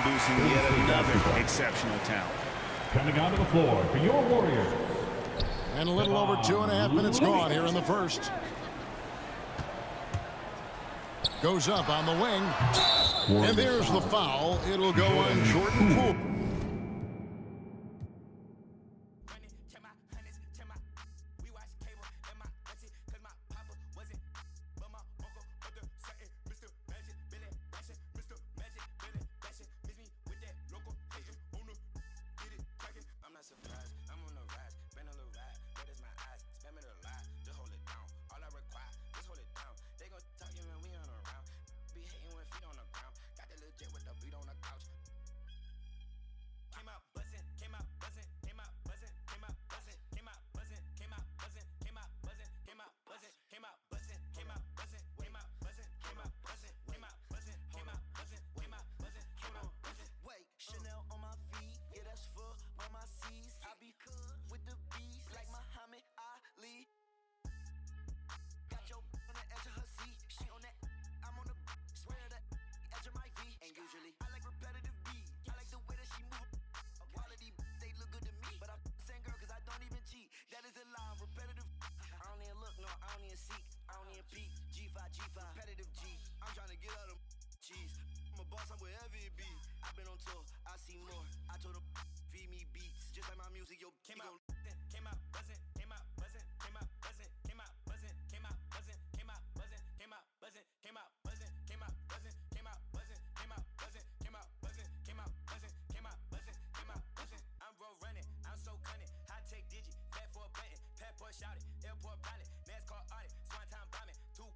introducing yet another exceptional talent. Coming onto the floor for your Warriors. And a little over 2.5 minutes gone here in the first. Goes up on the wing. And there's the foul. It'll go on Jordan Poole. Repetitive G. I'm trying to get out of cheese. I'm a boss, I'm wherever it be. I've been on tour, I see more. I told her feed me beats, just like my music. Yo, came out buzzing, came out buzzing, came out buzzing, came out buzzing, came out buzzing, came out buzzing, came out buzzing, came out buzzing, came out buzzing, came out buzzing, came out buzzing, came out buzzing, came out buzzing, came out buzzing, came out buzzing, came out buzzing. I'm road running, I'm so cunning. High tech digi, fat for a button, passport shouted, airport pilot, NASCAR audit, swan time bombing, two.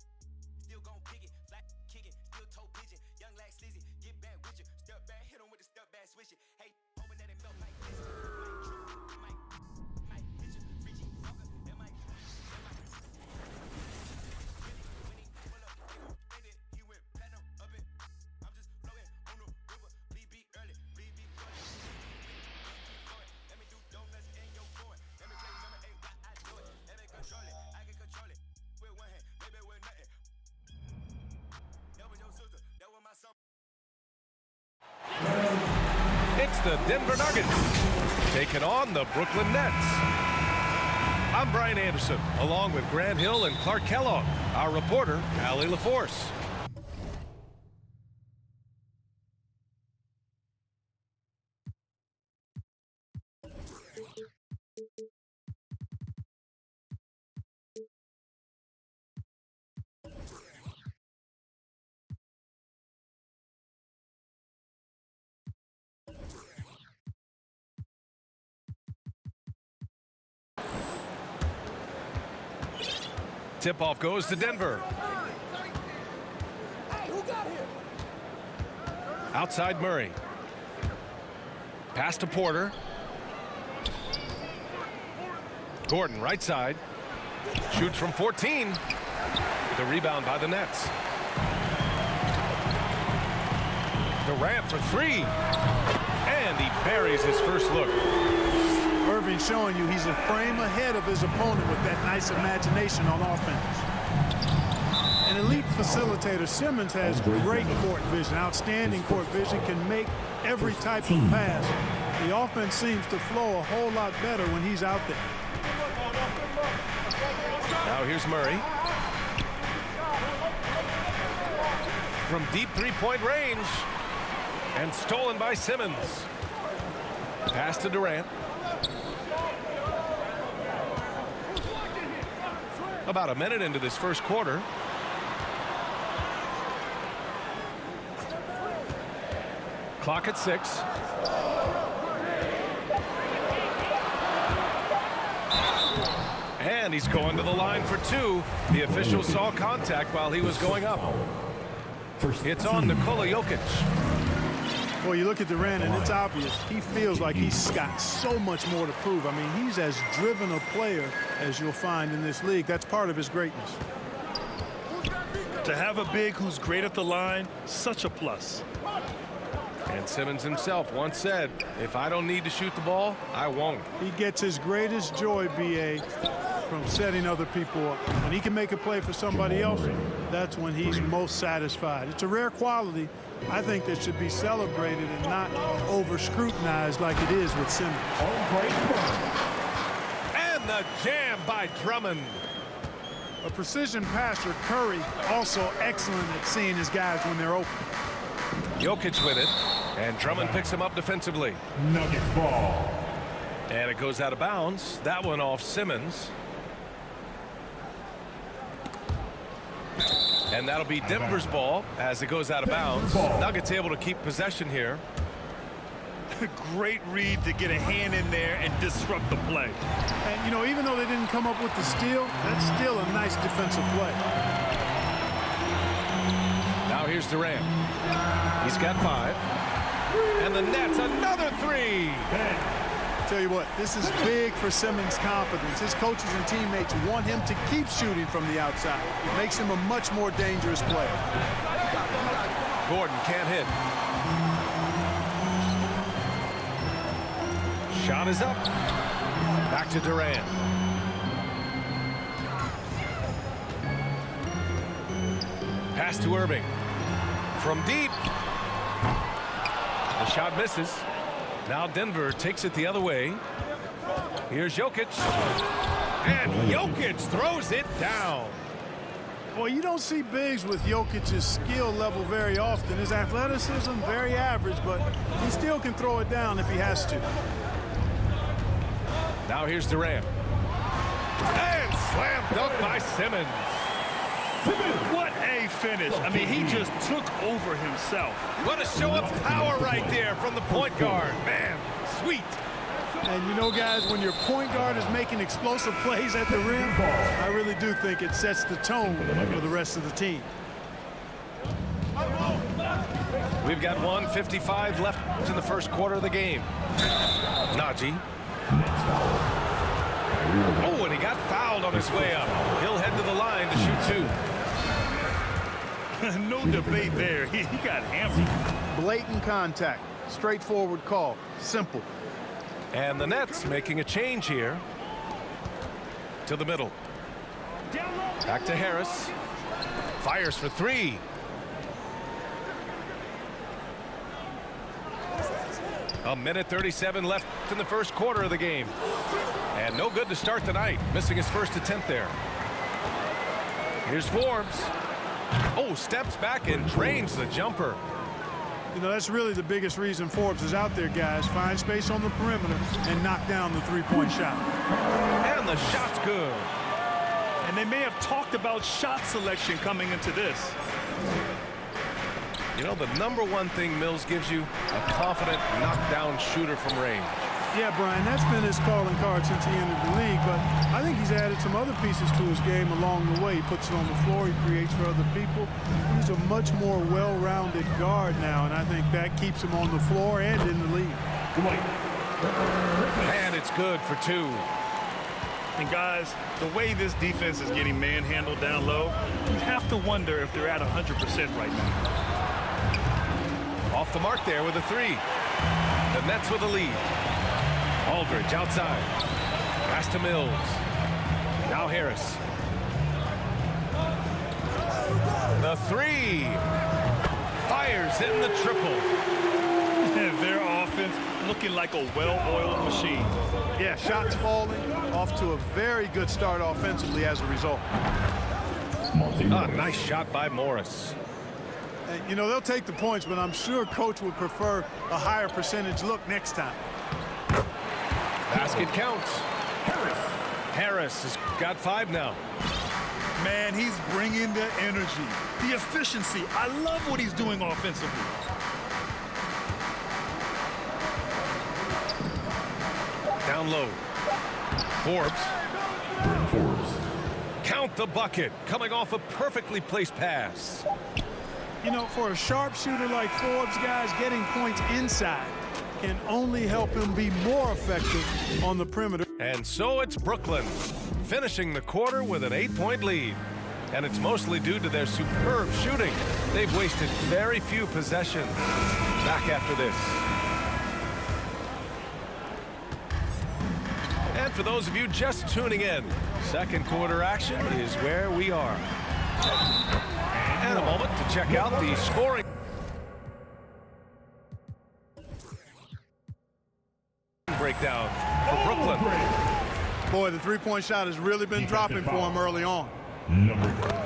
Still gon' pick it, flat kick it, still toe pigeon. Young like Slizzy, get back with you. Step back, hit him with the step back, switch it. Hey, hoping that it melt like this. Might hit you, Richie Walker, it might. When he pull up, they gon' end it. He went platinum up it. I'm just floating on the river. BB early, BB early. Let me do donuts in your foreign. Let me play number 8 while I do it. Let me control it, I can control it. With one hand, maybe with nothing. It's the Denver Nuggets taking on the Brooklyn Nets. I'm Brian Anderson, along with Grant Hill and Clark Kellogg. Our reporter, Allie LaForce. Tip-off goes to Denver. Outside Murray. Pass to Porter. Gordon right side. Shoots from 14. The rebound by the Nets. Durant for three. And he buries his first look. Irving showing you he's a frame ahead of his opponent with that nice imagination on offense. An elite facilitator, Simmons has great court vision, outstanding court vision, can make every type of pass. The offense seems to flow a whole lot better when he's out there. Now here's Murray. From deep three-point range. And stolen by Simmons. Pass to Durant. About a minute into this first quarter. Clock at 6. And he's going to the line for two. The official saw contact while he was going up. It's on Nikola Jokic. Well, you look at Durant, and it's obvious he feels like he's got so much more to prove. I mean, he's as driven a player as you'll find in this league. That's part of his greatness. To have a big who's great at the line, such a plus. And Simmons himself once said, if I don't need to shoot the ball, I won't. He gets his greatest joy, B.A., from setting other people up. When he can make a play for somebody else, that's when he's most satisfied. It's a rare quality, I think that should be celebrated and not over-scrutinized like it is with Simmons. And the jam by Drummond. A precision passer, Curry, also excellent at seeing his guys when they're open. Jokic with it, and Drummond picks him up defensively. Nuggets ball. And it goes out of bounds. That one off Simmons. And that'll be Denver's ball as it goes out of bounds. Nuggets able to keep possession here. Great read to get a hand in there and disrupt the play. And, you know, even though they didn't come up with the steal, that's still a nice defensive play. Now here's Durant. He's got 5. And the Nets, another 3. Tell you what, this is big for Simmons' confidence. His coaches and teammates want him to keep shooting from the outside. It makes him a much more dangerous player. Gordon can't hit. Shot is up. Back to Durant. Pass to Irving. From deep. The shot misses. Now Denver takes it the other way. Here's Jokic. And Jokic throws it down. Well, you don't see bigs with Jokic's skill level very often. His athleticism, very average, but he still can throw it down if he has to. Now here's Durant. And slam dunk by Simmons. What a finish. I mean, he just took over himself. What a show of power right there from the point guard. Man, sweet. And you know, guys, when your point guard is making explosive plays at the rim, I really do think it sets the tone for the rest of the team. We've got 1:55 left in the first quarter of the game. Najee. Oh, and he got fouled on his way up. He'll head to the line to shoot 2. No debate there. He got hammered. Blatant contact. Straightforward call. Simple. And the Nets making a change here. To the middle. Back to Harris. Fires for 3. A minute 37 left in the first quarter of the game. And no good to start the night. Missing his first attempt there. Here's Forbes. Oh, steps back and drains the jumper. You know, that's really the biggest reason Forbes is out there, guys. Find space on the perimeter and knock down the three-point shot. And the shot's good. And they may have talked about shot selection coming into this. You know, the number one thing Mills gives you, a confident knockdown shooter from range. Yeah, Brian, that's been his calling card since he entered the league, but I think he's added some other pieces to his game along the way. He puts it on the floor, he creates for other people. He's a much more well-rounded guard now, and I think that keeps him on the floor and in the league. And it's good for 2. And guys, the way this defense is getting manhandled down low, you have to wonder if they're at 100% right now. Off the mark there with a 3. The Nets with a lead. Aldridge outside. Pass to Mills. Now Harris. The 3. Fires in the triple. And their offense looking like a well-oiled machine. Yeah, shots falling, off to a very good start offensively as a result. A nice shot by Morris. And, you know, they'll take the points, but I'm sure coach would prefer a higher percentage look next time. Basket counts. Harris has got 5 now. Man, he's bringing the energy, the efficiency. I love what he's doing offensively. Down low. Forbes. Count the bucket. Coming off a perfectly placed pass. You know, for a sharpshooter like Forbes, guys, getting points inside can only help him be more effective on the perimeter. And so it's Brooklyn finishing the quarter with an 8-point lead. And it's mostly due to their superb shooting. They've wasted very few possessions. Back after this. And for those of you just tuning in, second quarter action is where we are. And a moment to check out the scoring. breakdown for Brooklyn. Boy, the three-point shot has really been dropping for him early on.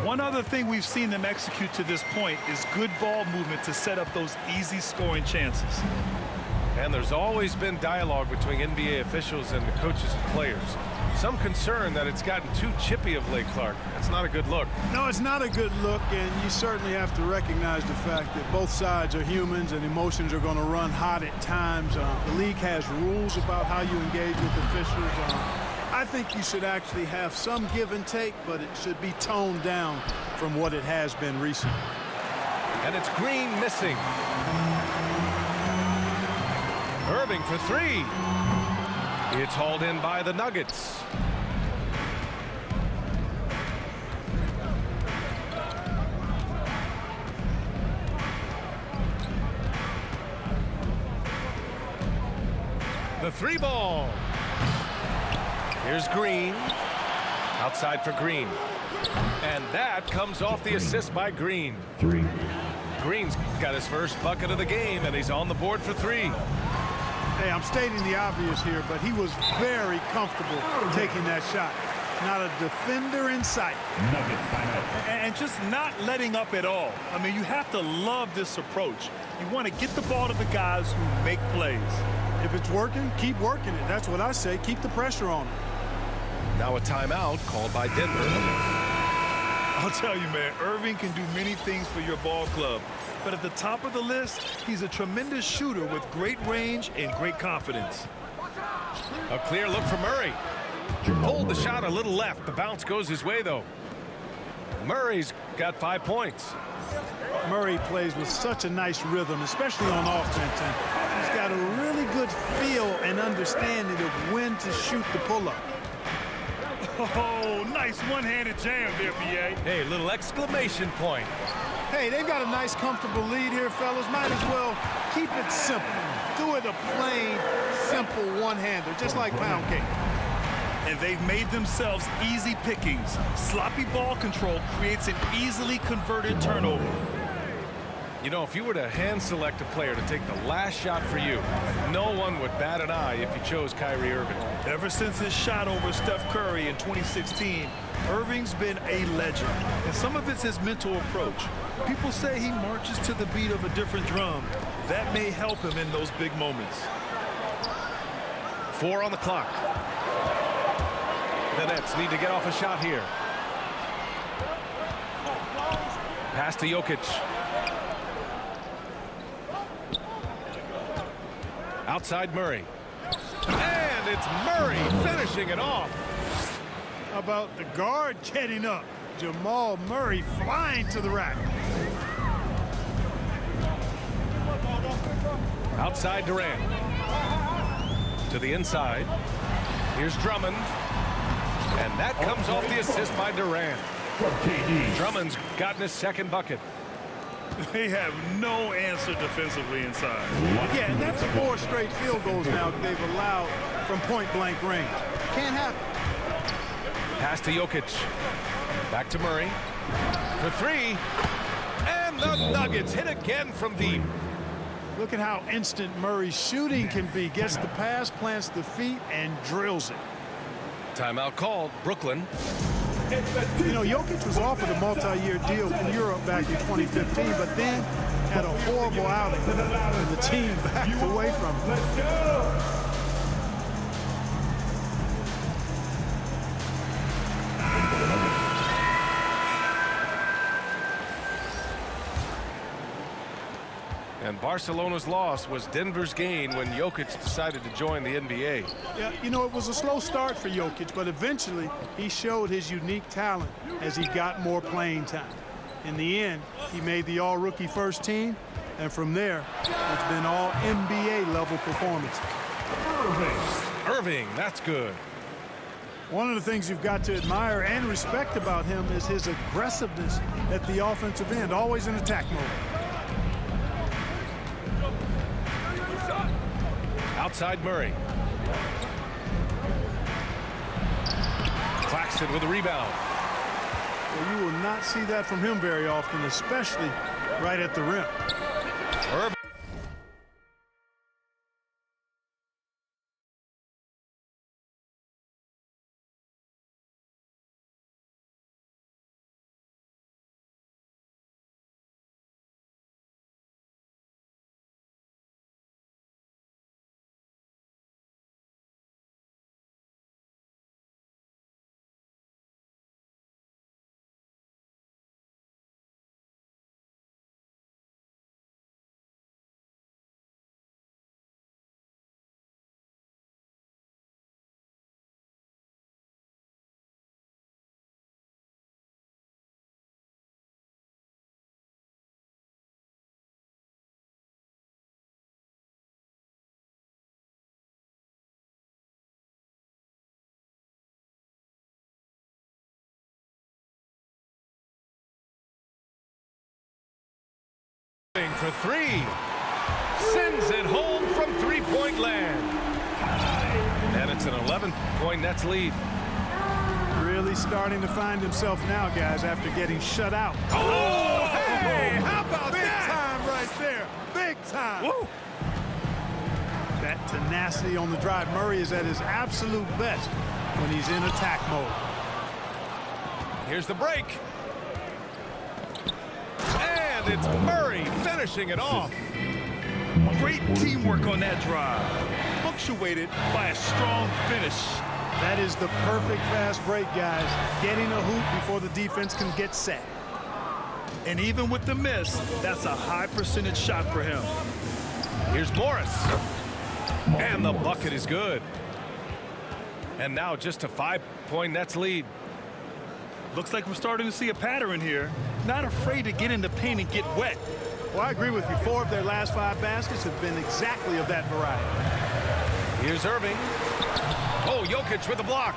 One other thing we've seen them execute to this point is good ball movement to set up those easy scoring chances. And there's always been dialogue between NBA officials and the coaches and players. Some concern that it's gotten too chippy of late, Clark. That's not a good look. No, it's not a good look, and you certainly have to recognize the fact that both sides are humans and emotions are going to run hot at times. The league has rules about how you engage with officials. I think you should actually have some give and take, but it should be toned down from what it has been recently. And it's Green missing. Irving for three. It's hauled in by the Nuggets. The three ball. Here's Green. Outside for Green. And that comes off the assist by Green. Green's got his first bucket of the game, and he's on the board for three. Hey, I'm stating the obvious here, but he was very comfortable taking that shot. Not a defender in sight. And just not letting up at all. I mean, you have to love this approach. You want to get the ball to the guys who make plays. If it's working, keep working it. That's what I say. Keep the pressure on him. Now a timeout called by Denver. I'll tell you, man, Irving can do many things for your ball club. But at the top of the list, he's a tremendous shooter with great range and great confidence. A clear look for Murray. Pulled the shot a little left. The bounce goes his way, though. Murray's got 5 points. Murray plays with such a nice rhythm, especially on offense. And he's got a really good feel and understanding of when to shoot the pull-up. Oh, nice one-handed jam there, B.A. Hey, little exclamation point. Hey, they've got a nice, comfortable lead here, fellas. Might as well keep it simple. Do it a plain, simple one-hander, just like pound cake. And they've made themselves easy pickings. Sloppy ball control creates an easily converted turnover. You know, if you were to hand select a player to take the last shot for you, no one would bat an eye if you chose Kyrie Irving. Ever since his shot over Steph Curry in 2016, Irving's been a legend. And some of it's his mental approach. People say he marches to the beat of a different drum. That may help him in those big moments. 4 on the clock. The Nets need to get off a shot here. Pass to Jokic. Outside Murray. And it's Murray finishing it off. How about the guard getting up? Jamal Murray flying to the rack. Outside Durant. To the inside. Here's Drummond. And that comes off the assist by Durant. Drummond's gotten his second bucket. They have no answer defensively inside. Yeah, and that's 4 straight field goals now that they've allowed from point-blank range. Can't happen. Pass to Jokic. Back to Murray. For 3. And the Nuggets hit again from deep. Look at how instant Murray's shooting can be. Gets the pass, plants the feet, and drills it. Timeout called. Brooklyn. You know, Jokic was offered a multi-year deal in Europe back in 2015, but then had a horrible outing, and the team backed away from him. Let's go! And Barcelona's loss was Denver's gain when Jokic decided to join the NBA. Yeah, you know, it was a slow start for Jokic, but eventually he showed his unique talent as he got more playing time. In the end, he made the all-rookie first team, and from there, it's been all NBA-level performance. Irving, that's good. One of the things you've got to admire and respect about him is his aggressiveness at the offensive end, always in attack mode. Outside Murray. Claxton with a rebound. Well, you will not see that from him very often, especially right at the rim. Irving. for three. Sends it home from three-point land. And it's an 11-point Nets lead. Really starting to find himself now, guys, after getting shut out. Oh, hey, how about Big that? time right there. Big time. Woo. That tenacity on the drive. Murray is at his absolute best when he's in attack mode. Here's the break. And it's Murray finishing it off. Great teamwork on that drive. Punctuated by a strong finish. That is the perfect fast break, guys. Getting a hoop before the defense can get set. And even with the miss, that's a high percentage shot for him. Here's Morris. And the bucket is good. And now just a 5-point Nets lead. Looks like we're starting to see a pattern here. Not afraid to get in the paint and get wet. Well, I agree with you. 4 of their last 5 baskets have been exactly of that variety. Here's Irving. Oh, Jokic with the block.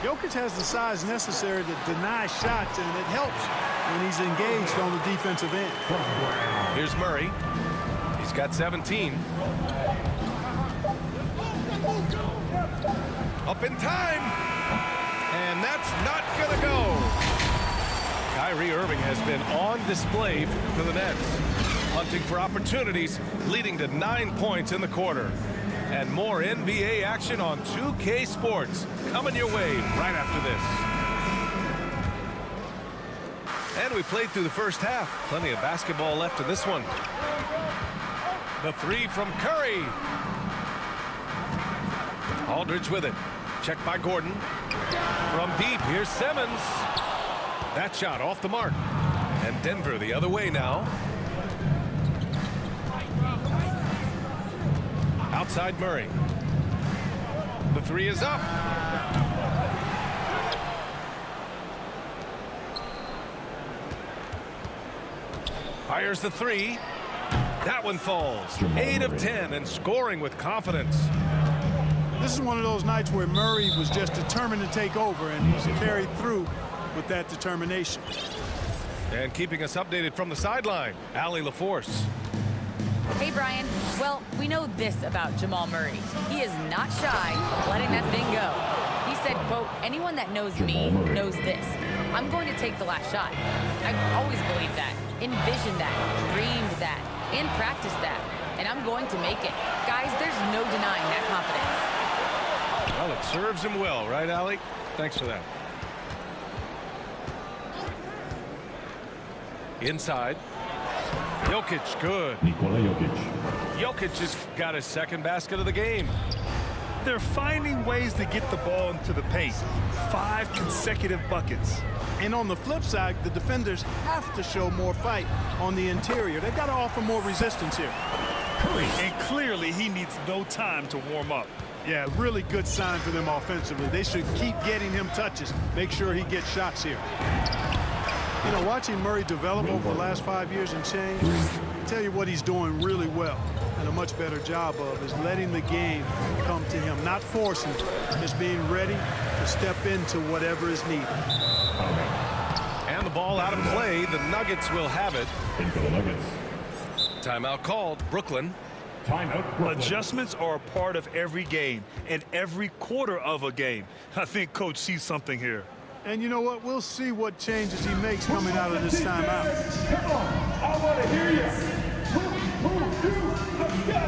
Jokic has the size necessary to deny shots, and it helps when he's engaged on the defensive end. Here's Murray. He's got 17. Up in time. And that's not going to go. Kyrie Irving has been on display for the Nets. Hunting for opportunities, leading to 9 points in the quarter. And more NBA action on 2K Sports coming your way right after this. And we played through the first half. Plenty of basketball left in this one. The three from Curry. Aldridge with it. Checked by Gordon. From deep, here's Simmons. That shot off the mark. And Denver the other way now. Outside Murray. The three is up. Fires the three. That one falls. 8 of 10 and scoring with confidence. This is one of those nights where Murray was just determined to take over, and he's carried through with that determination. And keeping us updated from the sideline, Allie LaForce. Hey, Brian. Well, we know this about Jamal Murray. He is not shy of letting that thing go. He said, quote, anyone that knows me knows this. I'm going to take the last shot. I've always believed that, envisioned that, dreamed that, and practiced that. And I'm going to make it. Guys, there's no denying that confidence. Well, it serves him well, right, Allie? Thanks for that. Inside. Jokic, good. Nikola Jokic. Jokic has got his second basket of the game. They're finding ways to get the ball into the paint. 5 consecutive buckets. And on the flip side, the defenders have to show more fight on the interior. They've got to offer more resistance here. And clearly he needs no time to warm up. Yeah, really good sign for them offensively. They should keep getting him touches. Make sure he gets shots here. You know, watching Murray develop over the last 5 years and change, I tell you what he's doing really well and a much better job of is letting the game come to him, not forcing, just being ready to step into whatever is needed. And the ball out of play. The Nuggets will have it. In for the Nuggets. Timeout called. Brooklyn. Timeout. Brooklyn. Adjustments are a part of every game and every quarter of a game. I think Coach sees something here. And you know what? We'll see what changes he makes coming out of this timeout. Come on, I want to hear you. Let's go.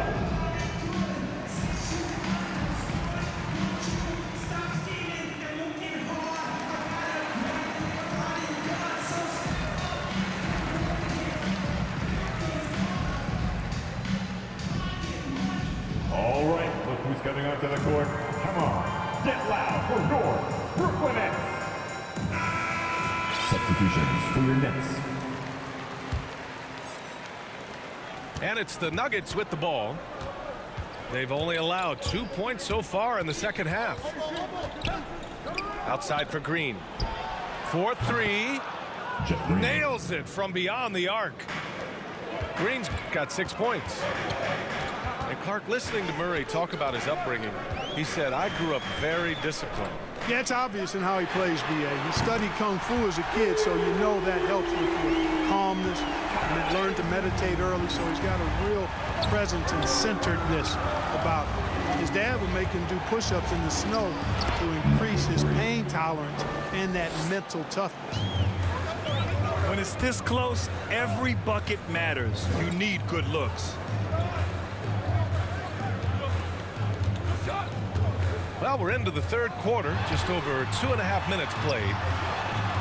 All right, look who's coming onto the court. Come on, get loud for your Brooklyn Nets. Substitutions for your Nets. And it's the Nuggets with the ball. They've only allowed 2 points so far in the second half. Outside for Green. 4-3. Nails it from beyond the arc. Green's got 6 points. And Clark, listening to Murray talk about his upbringing, he said, I grew up very disciplined. Yeah, it's obvious in how he plays, B.A. He studied Kung Fu as a kid, so you know that helps with your calmness. And he learned to meditate early, so he's got a real presence and centeredness about him. His dad would make him do push-ups in the snow to increase his pain tolerance and that mental toughness. When it's this close, every bucket matters. You need good looks. Well, we're into the third quarter, just over 2.5 minutes played.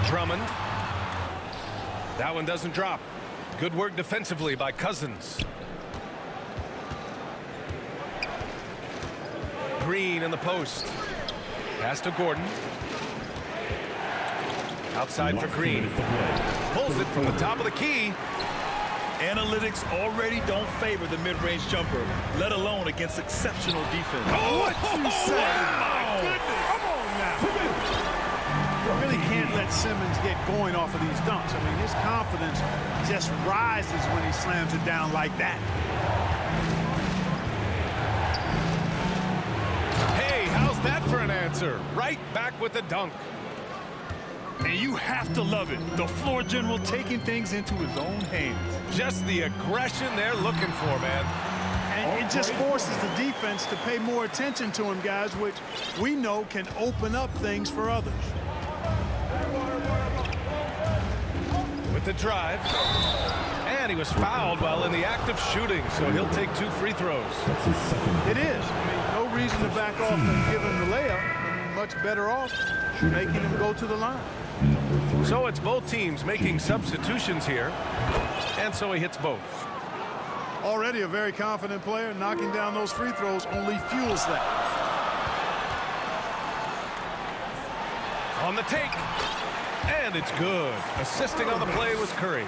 Drummond. That one doesn't drop. Good work defensively by Cousins. Green in the post. Pass to Gordon. Outside for Green. Pulls it from the top of the key. Analytics already don't favor the mid-range jumper, let alone against exceptional defense. Oh, what you say? My goodness. Come on now. You really can't let Simmons get going off of these dunks. I mean, his confidence just rises when he slams it down like that. Hey, how's that for an answer? Right back with the dunk. And you have to love it. The floor general taking things into his own hands. Just the aggression they're looking for, man. And it just forces the defense to pay more attention to him, guys, which we know can open up things for others. With the drive. And he was fouled while in the act of shooting, so he'll take 2 free throws. It is. I mean, no reason to back off and give him the layup. I mean, much better off making him go to the line. So it's both teams making substitutions here, and so he hits both. Already a very confident player. Knocking down those free throws only fuels that. On the take, and it's good. Assisting on the play was Curry.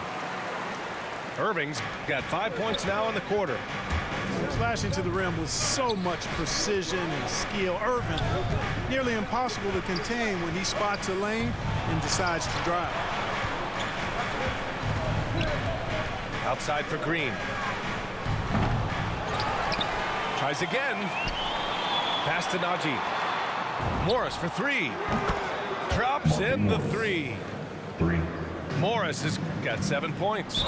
Irving's got 5 points now in the quarter. Slashing to the rim with so much precision and skill. Irving, nearly impossible to contain when he spots a lane and decides to drive. Outside for Green. Tries again. Pass to Najee. Morris for 3. Drops in the 3. Morris has got 7 points.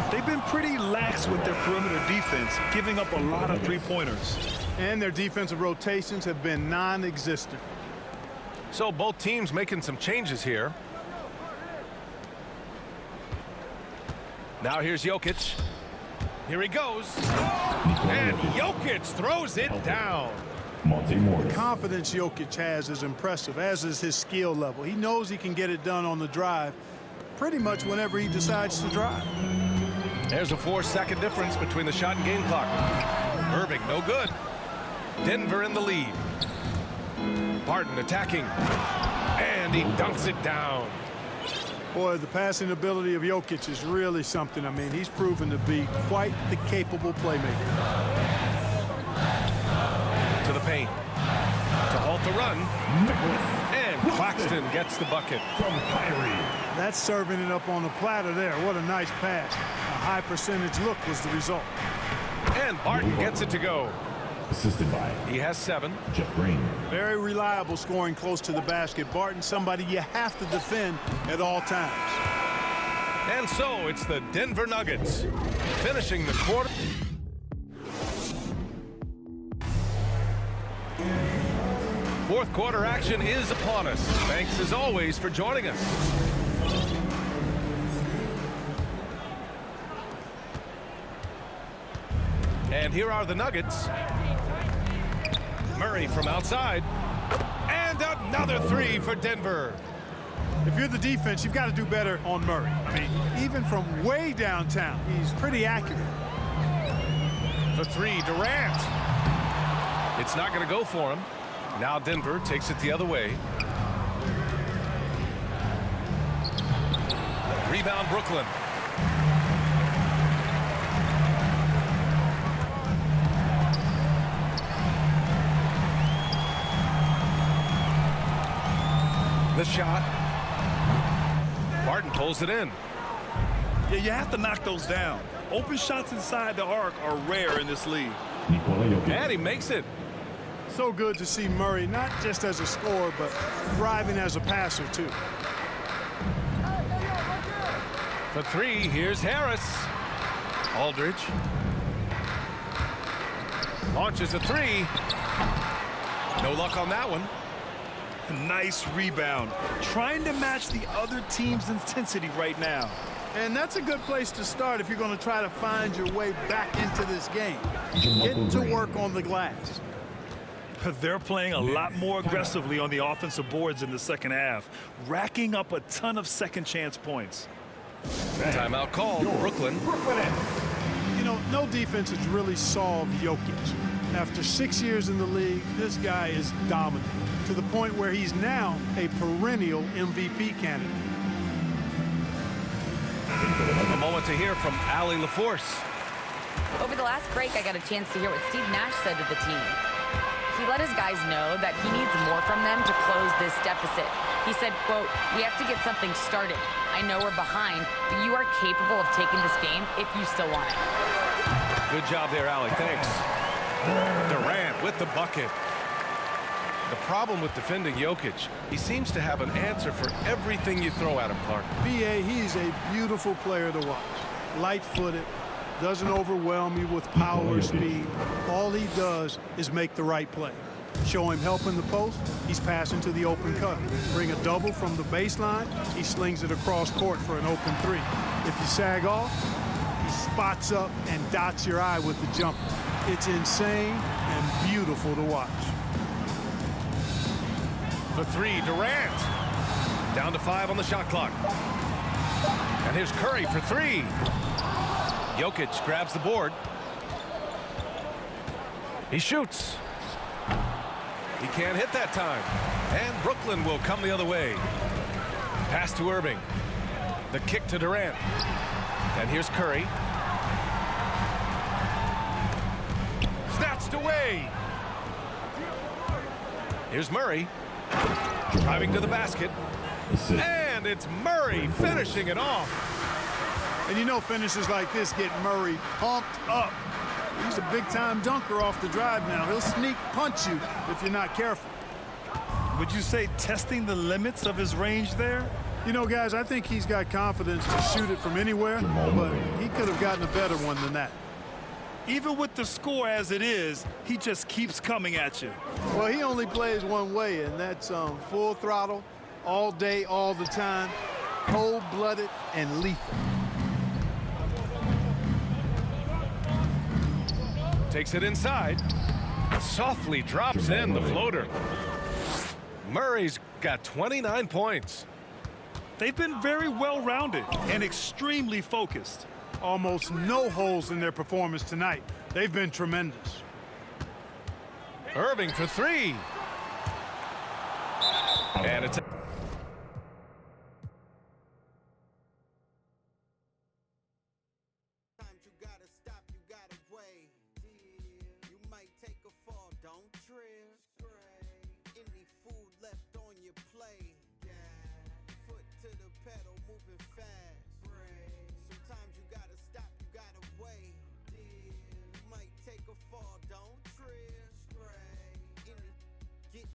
They've been pretty lax with their perimeter defense, giving up a lot of three-pointers. And their defensive rotations have been non-existent. So both teams making some changes here. Now here's Jokic. Here he goes. And Jokic throws it down. The confidence Jokic has is impressive, as is his skill level. He knows he can get it done on the drive pretty much whenever he decides to drive. There's a 4-second difference between the shot and game clock. Irving, no good. Denver in the lead. Barton attacking. And he dunks it down. Boy, the passing ability of Jokic is really something. I mean, he's proven to be quite the capable playmaker. To the paint. To halt the run. And Claxton gets the bucket. From Kyrie. That's serving it up on the platter there. What a nice pass. A high percentage look was the result. And Barton gets it to go. Assisted by He has 7. Jeff Green. Very reliable scoring close to the basket. Barton, somebody you have to defend at all times. And so it's the Denver Nuggets finishing the quarter. Fourth quarter action is upon us. Thanks as always for joining us. And here are the Nuggets. Murray from outside. And another 3 for Denver. If you're the defense, you've got to do better on Murray. I mean, even from way downtown, he's pretty accurate. For 3, Durant. It's not going to go for him. Now Denver takes it the other way. Rebound Brooklyn. The shot. Barton pulls it in. Yeah, you have to knock those down. Open shots inside the arc are rare in this league. Nikola Jokic. And he makes it. So good to see Murray, not just as a scorer, but thriving as a passer, too. For three, here's Harris. Aldridge. Launches a three. No luck on that one. Nice rebound. Trying to match the other team's intensity right now. And that's a good place to start if you're going to try to find your way back into this game. Jamal Get to Green. work on the glass. They're playing a lot more aggressively on the offensive boards in the second half, racking up a ton of second chance points. Timeout called. Brooklyn. You know, no defense has really solved Jokic. After 6 years in the league, this guy is dominant to the point where he's now a perennial MVP candidate. A moment to hear from Allie LaForce. Over the last break, I got a chance to hear what Steve Nash said to the team. He let his guys know that he needs more from them to close this deficit. He said, quote, "We have to get something started. I know we're behind, but you are capable of taking this game if you still want it." Good job there, Allie. Thanks. Durant with the bucket. The problem with defending Jokic, he seems to have an answer for everything you throw at him, Clark. B.A., he's a beautiful player to watch. Light-footed, doesn't overwhelm you with power or speed. All he does is make the right play. Show him help in the post, he's passing to the open cut. Bring a double from the baseline, he slings it across court for an open three. If you sag off, he spots up and dots your eye with the jumper. It's insane and beautiful to watch. For three, Durant. Down to 5 on the shot clock. And here's Curry for three. Jokic grabs the board. He shoots. He can't hit that time. And Brooklyn will come the other way. Pass to Irving. The kick to Durant. And here's Curry. Snatched away. Here's Murray. Driving to the basket. And it's Murray finishing it off. And you know finishes like this get Murray pumped up. He's a big-time dunker off the drive now. He'll sneak punch you if you're not careful. Would you say testing the limits of his range there? You know, guys, I think he's got confidence to shoot it from anywhere, but he could have gotten a better one than that. Even with the score as it is, he just keeps coming at you. Well, he only plays one way, and that's full throttle, all day, all the time, cold-blooded and lethal. Takes it inside. Softly drops in the floater. Murray's got 29 points. They've been very well-rounded and extremely focused. Almost no holes in their performance tonight. They've been tremendous. Irving for three. And it's You gotta stop, you gotta wait. You might take a fall, don't trip. Any food left on your plate. Foot to the pedal, moving fast.